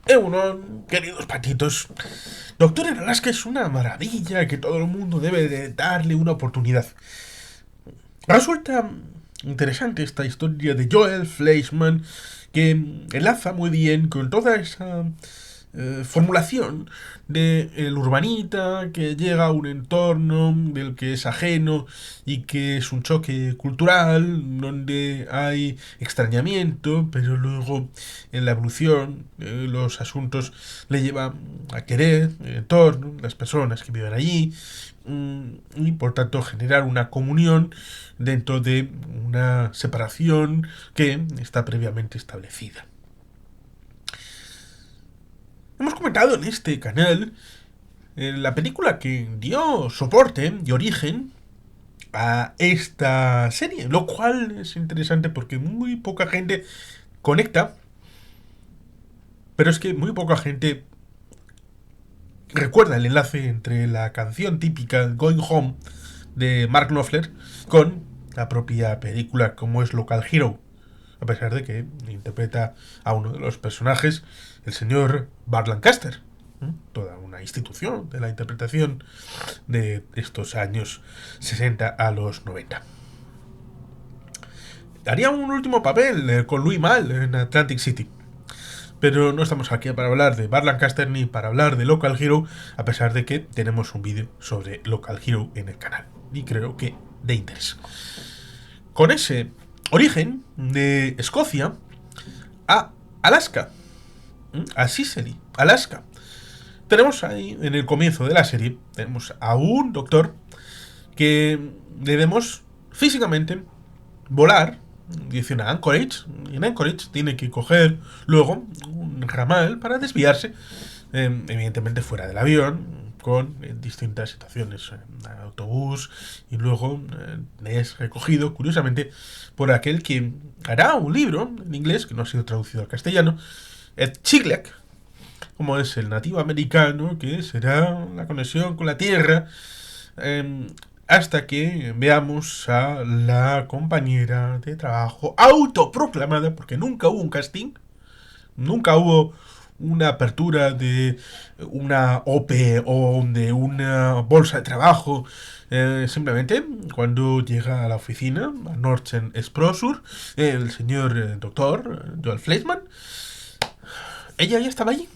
Queridos patitos. Doctor en Alaska es una maravilla que todo el mundo debe de darle una oportunidad. Resulta interesante esta historia de Joel Fleischman que enlaza muy bien con toda esa formulación de el urbanita que llega a un entorno del que es ajeno y que es un choque cultural donde hay extrañamiento, pero luego en la evolución los asuntos le llevan a querer el entorno, las personas que viven allí, y por tanto generar una comunión dentro de una separación que está previamente establecida. Hemos comentado en este canal la película que dio soporte y origen a esta serie, lo cual es interesante porque muy poca gente conecta, pero es que muy poca gente recuerda el enlace entre la canción típica Going Home de Mark Knopfler con la propia película como es Local Hero, a pesar de que interpreta a uno de los personajes, el señor Burt Lancaster, toda una institución de la interpretación de estos años 60 a los 90. Haría un último papel con Louis Malle en Atlantic City. Pero no estamos aquí para hablar de Burt Lancaster ni para hablar de Local Hero, a pesar de que tenemos un vídeo sobre Local Hero en el canal. Y creo que de interés. Con ese origen de Escocia a Alaska, a Sicily, Alaska. Tenemos ahí, en el comienzo de la serie, tenemos a un doctor que debemos físicamente volar dirección a Anchorage, y en Anchorage tiene que coger luego un ramal para desviarse, evidentemente fuera del avión, con distintas situaciones, autobús, y luego es recogido, curiosamente, por aquel que hará un libro en inglés, que no ha sido traducido al castellano, Ed Chiglak, como es el nativo americano, que será la conexión con la Tierra, hasta que veamos a la compañera de trabajo autoproclamada, porque nunca hubo un casting, nunca hubo una apertura de una OP o de una bolsa de trabajo. Simplemente cuando llega a la oficina, a Norchen Sprosur, el señor doctor Joel Fleischman, ella ya estaba allí.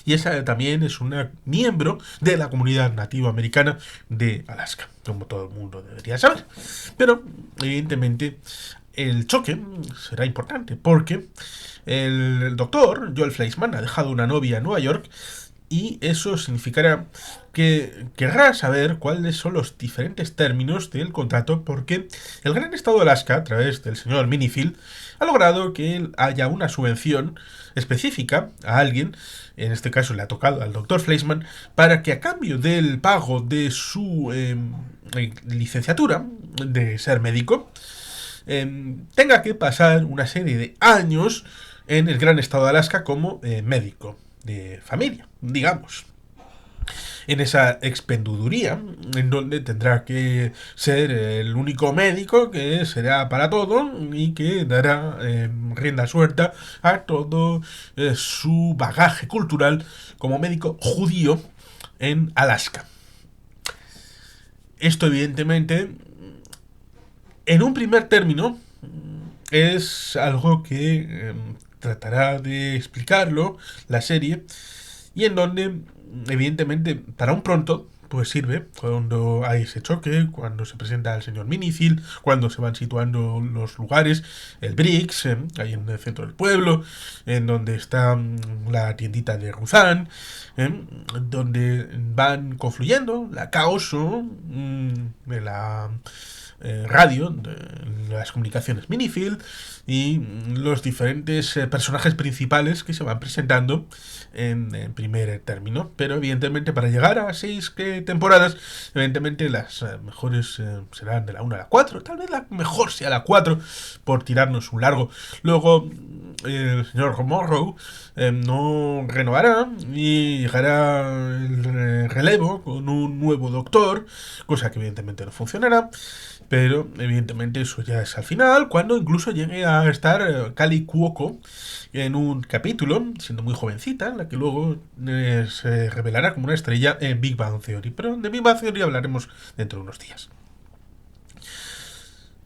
Y esa también es una miembro de la comunidad nativa americana de Alaska, como todo el mundo debería saber. Pero, evidentemente, el choque será importante porque el doctor Joel Fleischman ha dejado una novia en Nueva York y eso significará que querrá saber cuáles son los diferentes términos del contrato porque el gran estado de Alaska, a través del señor Minifield, ha logrado que haya una subvención específica a alguien, en este caso le ha tocado al doctor Fleischman, para que a cambio del pago de su licenciatura de ser médico, tenga que pasar una serie de años en el gran estado de Alaska como médico de familia, digamos. En esa expenduduría, en donde tendrá que ser el único médico que será para todo y que dará rienda suelta a todo su bagaje cultural como médico judío en Alaska. Esto evidentemente, en un primer término, es algo que tratará de explicarlo la serie y en donde evidentemente para un pronto pues sirve cuando hay ese choque, cuando se presenta el señor Minifield, cuando se van situando los lugares, el Briggs, ahí en el centro del pueblo, en donde está la tiendita de Ruzán, donde van confluyendo la Caoso de la radio, de las comunicaciones Minifield y los diferentes personajes principales que se van presentando en primer término. Pero evidentemente para llegar a 6 temporadas, evidentemente las mejores serán de la 1 a la 4, tal vez la mejor sea la 4 por tirarnos un largo. Luego el señor Morrow no renovará y llegará el relevo con un nuevo doctor, cosa que evidentemente no funcionará. pero evidentemente eso ya es al final, cuando incluso llegue a estar Kaley Cuoco en un capítulo, siendo muy jovencita, en la que luego se revelará como una estrella en Big Bang Theory. Pero de Big Bang Theory hablaremos dentro de unos días.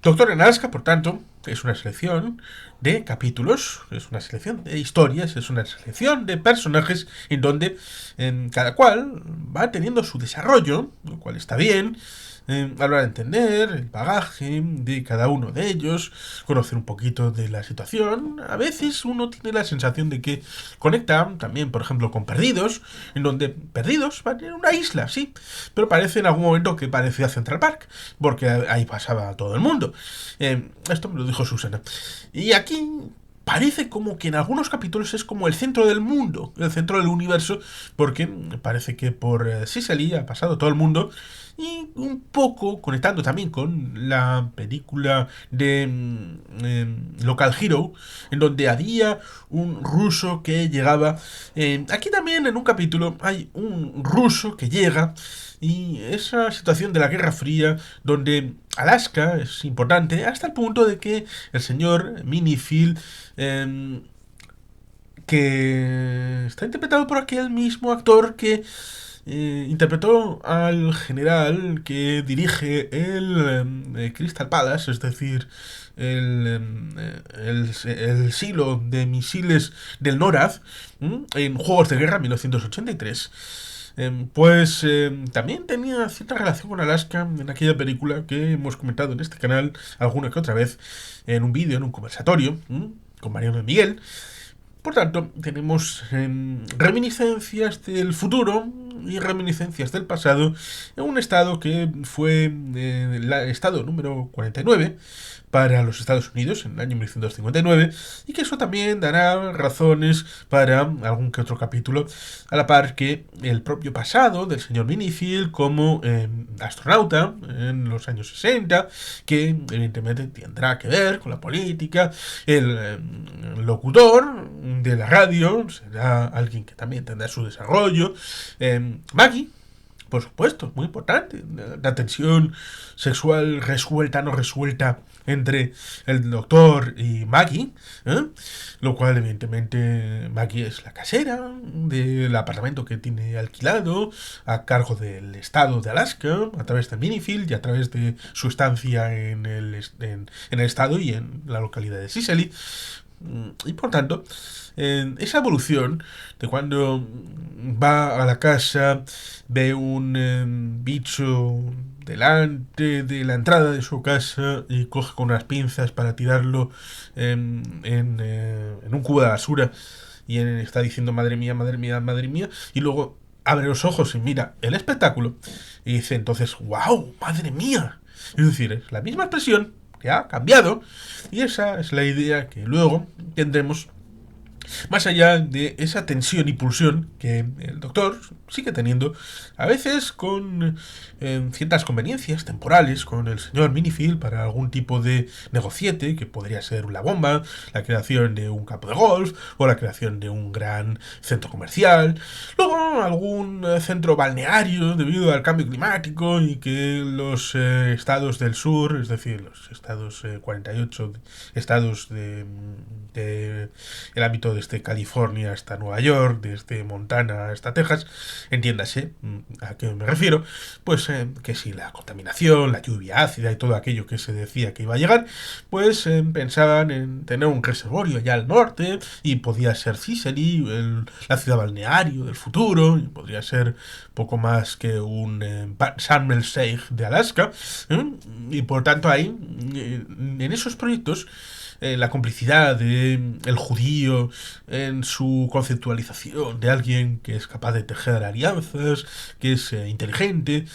Doctor en Alaska, por tanto, es una selección de capítulos, es una selección de historias, es una selección de personajes en donde cada cual va teniendo su desarrollo, lo cual está bien, hablar de entender el bagaje de cada uno de ellos, conocer un poquito de la situación. A veces uno tiene la sensación de que conecta también, por ejemplo, con Perdidos, en donde Perdidos van en una isla, sí, pero parece en algún momento que parecía Central Park, porque ahí pasaba todo el mundo. Esto me lo dijo Susana. Y aquí parece como que en algunos capítulos es como el centro del mundo, el centro del universo, porque parece que por Sicily ha pasado todo el mundo, y un poco conectando también con la película de Local Hero, en donde había un ruso que llegaba. Aquí también en un capítulo hay un ruso que llega, y esa situación de la Guerra Fría, donde Alaska es importante hasta el punto de que el señor Minifield, que está interpretado por aquel mismo actor que interpretó al general que dirige el Crystal Palace, es decir, el silo de misiles del NORAD, en Juegos de Guerra 1983. Pues también tenía cierta relación con Alaska en aquella película que hemos comentado en este canal alguna que otra vez, en un vídeo, en un conversatorio, con Mariano y Miguel. Por tanto, tenemos reminiscencias del futuro y reminiscencias del pasado en un estado que fue el estado número 49 para los Estados Unidos en el año 1959, y que eso también dará razones para algún que otro capítulo, a la par que el propio pasado del señor Minifield como astronauta en los años 60, que evidentemente tendrá que ver con la política. El locutor de la radio será alguien que también tendrá su desarrollo. Maggie, por supuesto, muy importante, la tensión sexual resuelta, no resuelta, entre el doctor y Maggie, lo cual evidentemente Maggie es la casera del apartamento que tiene alquilado a cargo del estado de Alaska, a través de Minifield y a través de su estancia en el estado y en la localidad de Sicily. Y por tanto, esa evolución de cuando va a la casa, ve un bicho delante de la entrada de su casa y coge con unas pinzas para tirarlo en un cubo de basura, y está diciendo madre mía, madre mía, madre mía, y luego abre los ojos y mira el espectáculo y dice entonces, wow, madre mía. Es decir, es la misma expresión que ha cambiado, y esa es la idea que luego tendremos, más allá de esa tensión y pulsión que el doctor sigue teniendo, a veces con ciertas conveniencias temporales con el señor Minifield para algún tipo de negociete, que podría ser la bomba, la creación de un campo de golf o la creación de un gran centro comercial, luego algún centro balneario debido al cambio climático, y que los estados del sur, es decir, los estados 48 estados de el ámbito desde California hasta Nueva York, desde Montana hasta Texas, entiéndase a qué me refiero, pues que si la contaminación, la lluvia ácida y todo aquello que se decía que iba a llegar, pues pensaban en tener un reservorio allá al norte, y podía ser Sicily, la ciudad balneario del futuro, y podría ser poco más que un Sharm el Sheikh de Alaska, y por tanto ahí, en esos proyectos, la complicidad de el judío en su conceptualización de alguien que es capaz de tejer alianzas, que es inteligente,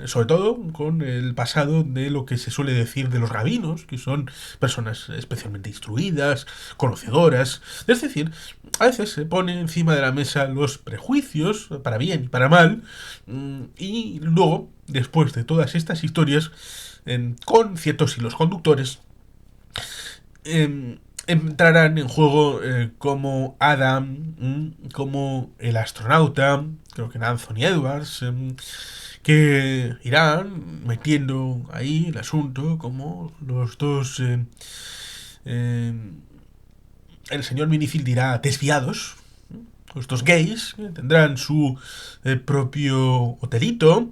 sobre todo con el pasado de lo que se suele decir de los rabinos, que son personas especialmente instruidas, conocedoras. Es decir, a veces se pone encima de la mesa los prejuicios, para bien y para mal, y luego, después de todas estas historias, con ciertos hilos conductores, entrarán en juego como Adam, como el astronauta, creo que era Anthony Edwards, que irán metiendo ahí el asunto como los dos, el señor Minifield dirá desviados, estos gays tendrán su propio hotelito.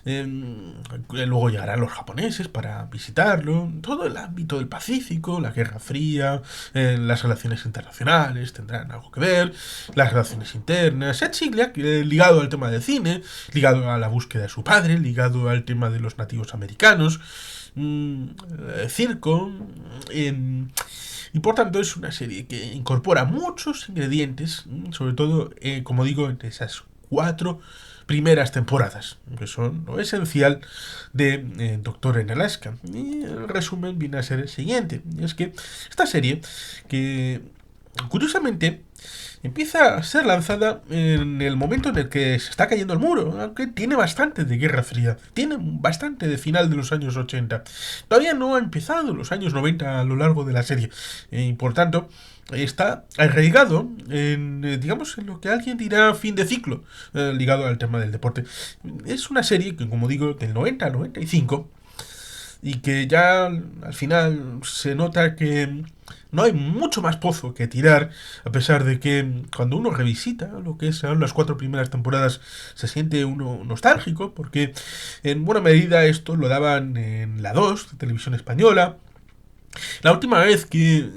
Luego llegarán los japoneses para visitarlo. Todo el ámbito del Pacífico, la Guerra Fría, las relaciones internacionales tendrán algo que ver. Las relaciones internas. Ed Sigliak, ligado al tema del cine, ligado a la búsqueda de su padre, ligado al tema de los nativos americanos. Circo. Y por tanto es una serie que incorpora muchos ingredientes, sobre todo, como digo, en esas 4 primeras temporadas, que son lo esencial de Doctor en Alaska. Y el resumen viene a ser el siguiente, y es que esta serie, que curiosamente empieza a ser lanzada en el momento en el que se está cayendo el muro, aunque tiene bastante de Guerra Fría, tiene bastante de final de los años 80. Todavía no ha empezado los años 90 a lo largo de la serie, y por tanto está arraigado en, digamos, en lo que alguien dirá fin de ciclo, ligado al tema del deporte. Es una serie que, como digo, del 90 al 95, y que ya al final se nota que no hay mucho más pozo que tirar, a pesar de que cuando uno revisita lo que son las 4 primeras temporadas se siente uno nostálgico, porque en buena medida esto lo daban en la 2 de Televisión Española. La última vez que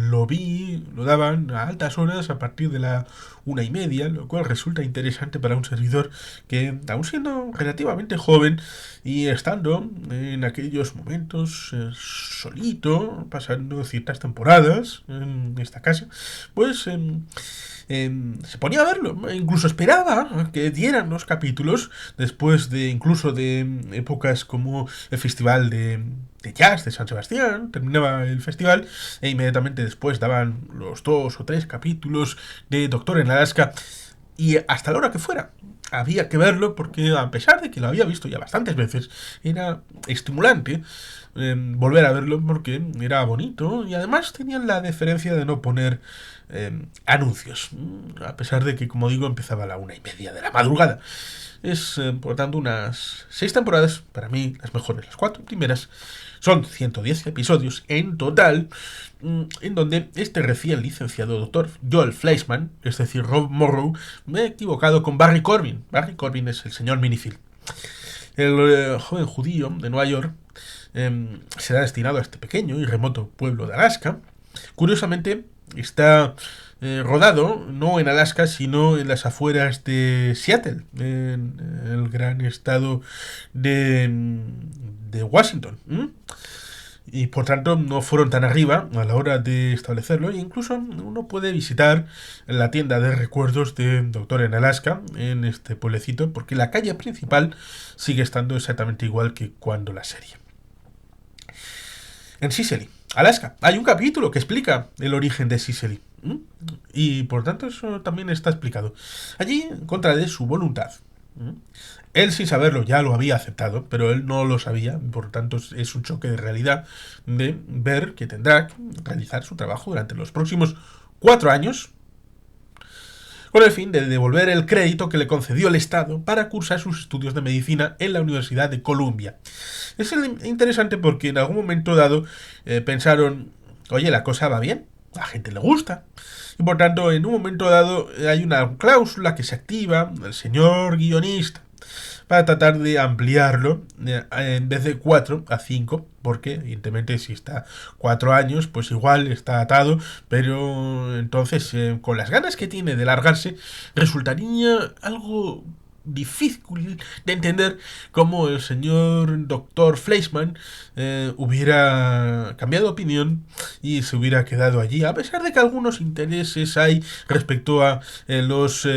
lo vi, lo daban a altas horas a partir de la 1:30, lo cual resulta interesante para un servidor que, aún siendo relativamente joven y estando en aquellos momentos solito, pasando ciertas temporadas en esta casa, pues se ponía a verlo, incluso esperaba a que dieran los capítulos después de incluso de épocas como el festival de jazz de San Sebastián. Terminaba el festival e inmediatamente después daban los 2 o 3 capítulos de Doctor en Alaska, y hasta la hora que fuera había que verlo, porque a pesar de que lo había visto ya bastantes veces, era estimulante volver a verlo, porque era bonito y además tenían la deferencia de no poner anuncios, a pesar de que, como digo, empezaba a la 1:30 de la madrugada. Es, por tanto, unas 6 temporadas, para mí las mejores, las 4 primeras. Son 110 episodios en total, en donde este recién licenciado doctor Joel Fleischman, es decir, Rob Morrow, me he equivocado con Barry Corbin. Barry Corbin es el señor Minifield. El joven judío de Nueva York será destinado a este pequeño y remoto pueblo de Alaska. Curiosamente, está rodado no en Alaska, sino en las afueras de Seattle, en el gran estado de Washington. Y por tanto no fueron tan arriba a la hora de establecerlo, e incluso uno puede visitar la tienda de recuerdos de Doctor en Alaska en este pueblecito, porque la calle principal sigue estando exactamente igual que cuando la serie. En Sicily, Alaska, hay un capítulo que explica el origen de Sicily, y por tanto eso también está explicado allí en contra de su voluntad. Él, sin saberlo, ya lo había aceptado, pero él no lo sabía, por tanto es un choque de realidad de ver que tendrá que realizar su trabajo durante los próximos 4 años, con el fin de devolver el crédito que le concedió el Estado para cursar sus estudios de medicina en la Universidad de Columbia. Es interesante porque en algún momento dado pensaron, oye, la cosa va bien, a la gente le gusta, y por tanto en un momento dado hay una cláusula que se activa, el señor guionista, para tratar de ampliarlo en vez de 4 a 5, porque evidentemente si está 4 años, pues igual está atado, pero entonces con las ganas que tiene de largarse, resultaría algo difícil de entender cómo el señor doctor Fleischman hubiera cambiado de opinión y se hubiera quedado allí, a pesar de que algunos intereses hay respecto a los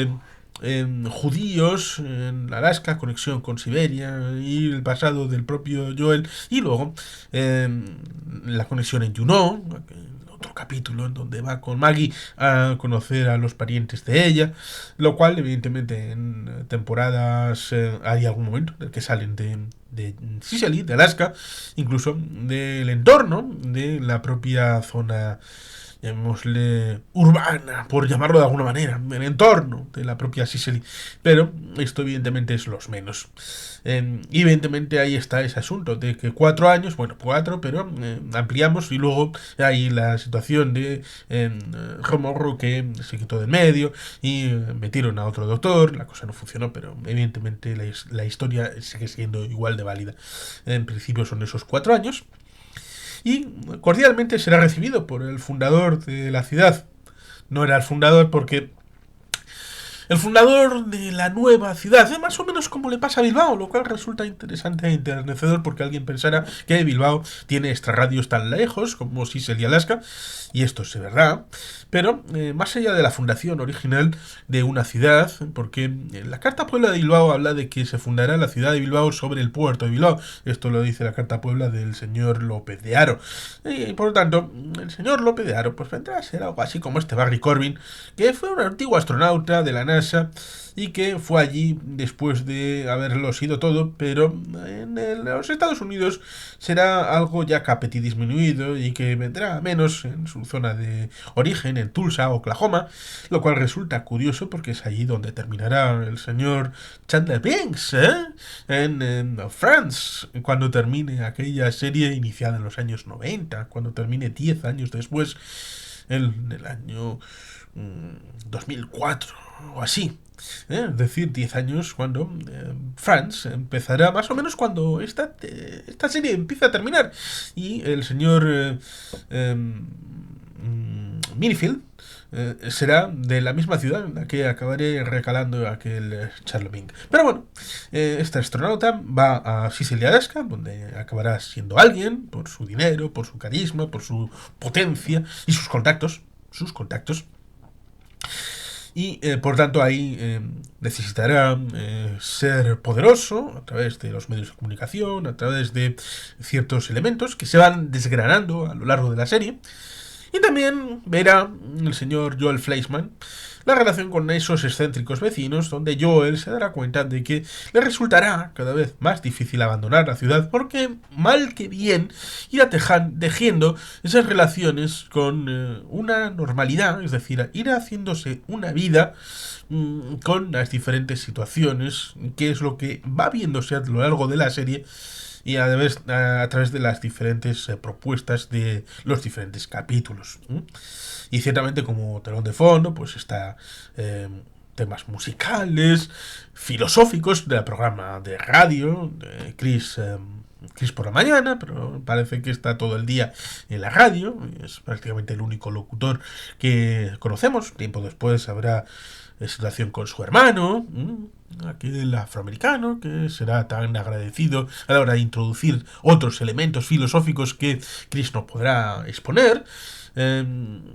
judíos en Alaska, conexión con Siberia y el pasado del propio Joel, y luego la conexión en Juneau, otro capítulo en donde va con Maggie a conocer a los parientes de ella, lo cual evidentemente en temporadas hay algún momento en el que salen de Sicily, de Alaska, incluso del entorno de la propia zona llamémosle urbana, por llamarlo de alguna manera, el entorno de la propia Sicily. Pero esto evidentemente es los menos. Y evidentemente ahí está ese asunto de que 4 años, bueno, 4, pero ampliamos y luego hay la situación de Romorro que se quitó del medio y metieron a otro doctor, la cosa no funcionó, pero evidentemente la historia sigue siendo igual de válida. En principio son esos 4 años y cordialmente será recibido por el fundador de la ciudad. No era el fundador porque el fundador de la nueva ciudad, más o menos como le pasa a Bilbao, lo cual resulta interesante e enternecedor porque alguien pensara que Bilbao tiene extrarradios tan lejos como Sicily y Alaska, y esto es verdad, pero más allá de la fundación original de una ciudad, porque la Carta Puebla de Bilbao habla de que se fundará la ciudad de Bilbao sobre el puerto de Bilbao, esto lo dice la Carta Puebla del señor López de Haro, y por lo tanto, el señor López de Haro pues vendrá a ser algo así como este Barry Corbin, que fue un antiguo astronauta de la NASA y que fue allí después de haberlo sido todo, pero en los Estados Unidos será algo ya capetit disminuido y que vendrá menos en su zona de origen, en Tulsa, Oklahoma, lo cual resulta curioso porque es allí donde terminará el señor Chandler Bing, en France, cuando termine aquella serie iniciada en los años 90, cuando termine 10 años después, en el año 2004 o así. Es decir, 10 años cuando France empezará más o menos cuando esta serie empieza a terminar. Y el señor Minifield será de la misma ciudad en la que acabaré recalando aquel Charlemagne. Pero bueno, este astronauta va a Sicily, Alaska, donde acabará siendo alguien por su dinero, por su carisma, por su potencia y sus contactos. Sus contactos. Y por tanto ahí necesitará ser poderoso a través de los medios de comunicación, a través de ciertos elementos que se van desgranando a lo largo de la serie. Y también verá el señor Joel Fleischman la relación con esos excéntricos vecinos, donde Joel se dará cuenta de que le resultará cada vez más difícil abandonar la ciudad porque, mal que bien, irá tejiendo esas relaciones con una normalidad, es decir, irá haciéndose una vida con las diferentes situaciones, que es lo que va viéndose a lo largo de la serie y a través de las diferentes propuestas de los diferentes capítulos. Y ciertamente como telón de fondo pues está temas musicales, filosóficos del programa de radio de Chris por la mañana, pero parece que está todo el día en la radio, es prácticamente el único locutor que conocemos. Tiempo después habrá situación con su hermano, aquel afroamericano, que será tan agradecido a la hora de introducir otros elementos filosóficos que Chris nos podrá exponer.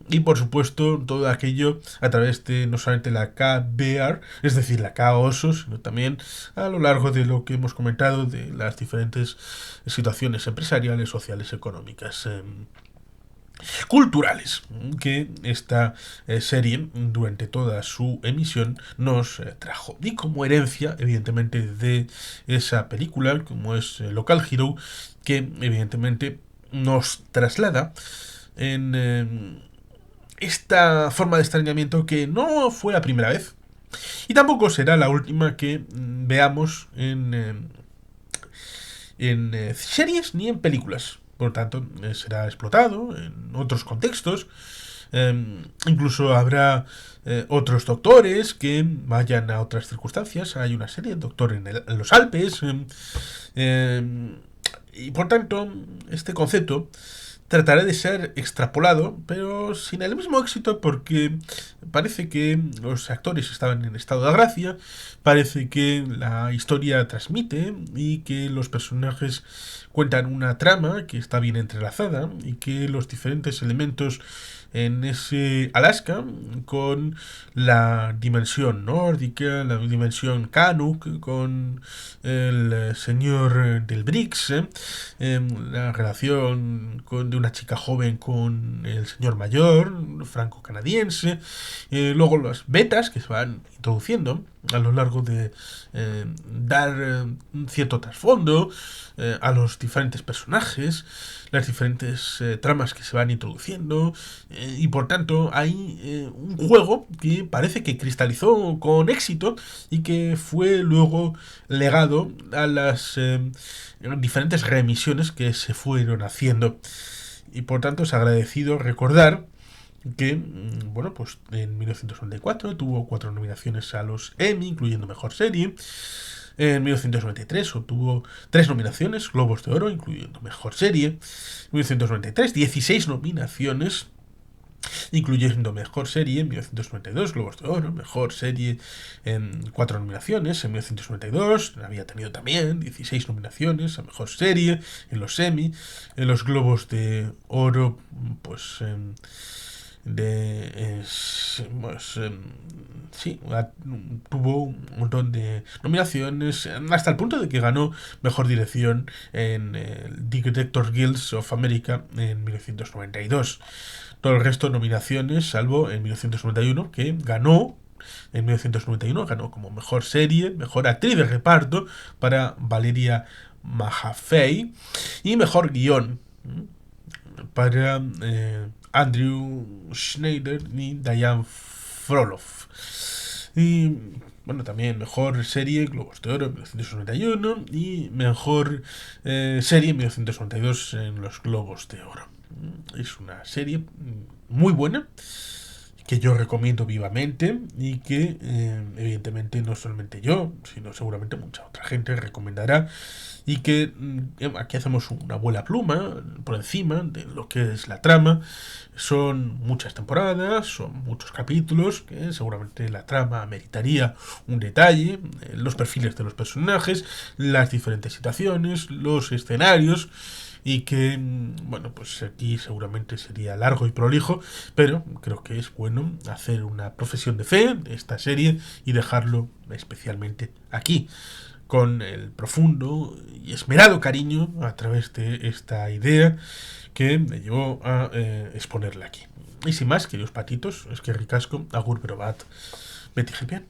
Y por supuesto todo aquello a través de no solamente la KBR, es decir, la K-Oso, sino también a lo largo de lo que hemos comentado de las diferentes situaciones empresariales, sociales, económicas, culturales que esta serie durante toda su emisión nos trajo, y como herencia evidentemente de esa película como es Local Hero, que evidentemente nos traslada en esta forma de extrañamiento que no fue la primera vez y tampoco será la última que veamos en series ni en películas. Por lo tanto, será explotado en otros contextos. Incluso habrá otros doctores que vayan a otras circunstancias. Hay una serie de Doctor en los Alpes. Y por tanto, este concepto tratará de ser extrapolado, pero sin el mismo éxito porque parece que los actores estaban en estado de gracia, parece que la historia transmite y que los personajes cuentan una trama que está bien entrelazada y que los diferentes elementos en ese Alaska con la dimensión nórdica, la dimensión Canuck, con el señor del BRICS, la relación de una chica joven con el señor mayor, franco-canadiense, luego las betas que se van introduciendo. a lo largo de dar un cierto trasfondo a los diferentes personajes, las diferentes tramas que se van introduciendo, y por tanto hay un juego que parece que cristalizó con éxito y que fue luego legado a las diferentes reemisiones que se fueron haciendo. Y por tanto es agradecido recordar que, bueno, pues en 1994 tuvo 4 nominaciones a los Emmy, incluyendo Mejor Serie. En 1993 obtuvo 3 nominaciones, Globos de Oro, incluyendo Mejor Serie. En 1993, 16 nominaciones, incluyendo Mejor Serie. En 1992, Globos de Oro, Mejor Serie, en 4 nominaciones. En 1992 había tenido también 16 nominaciones a Mejor Serie en los Emmy. En los Globos de Oro, pues sí, tuvo un montón de nominaciones, hasta el punto de que ganó mejor dirección en el Directors Guild of America en 1992. Todo el resto de nominaciones, salvo en 1991, que ganó. En 1991 ganó como mejor serie, mejor actriz de reparto para Valeria Mahaffey y mejor guión para Andrew Schneider y Diane Froloff. Y bueno, también mejor serie Globos de Oro en 1991 y mejor serie en 1992 en los Globos de Oro. Es una serie muy buena que yo recomiendo vivamente y que evidentemente no solamente yo, sino seguramente mucha otra gente recomendará, y que aquí hacemos una buena pluma por encima de lo que es la trama. Son muchas temporadas, son muchos capítulos, que seguramente la trama meritaría un detalle, los perfiles de los personajes, las diferentes situaciones, los escenarios, y que, bueno, pues aquí seguramente sería largo y prolijo, pero creo que es bueno hacer una profesión de fe de esta serie y dejarlo especialmente aquí, con el profundo y esmerado cariño a través de esta idea que me llevó a exponerla aquí. Y sin más, queridos patitos, es que ricasco, agur pero bat, Betty Gilpian.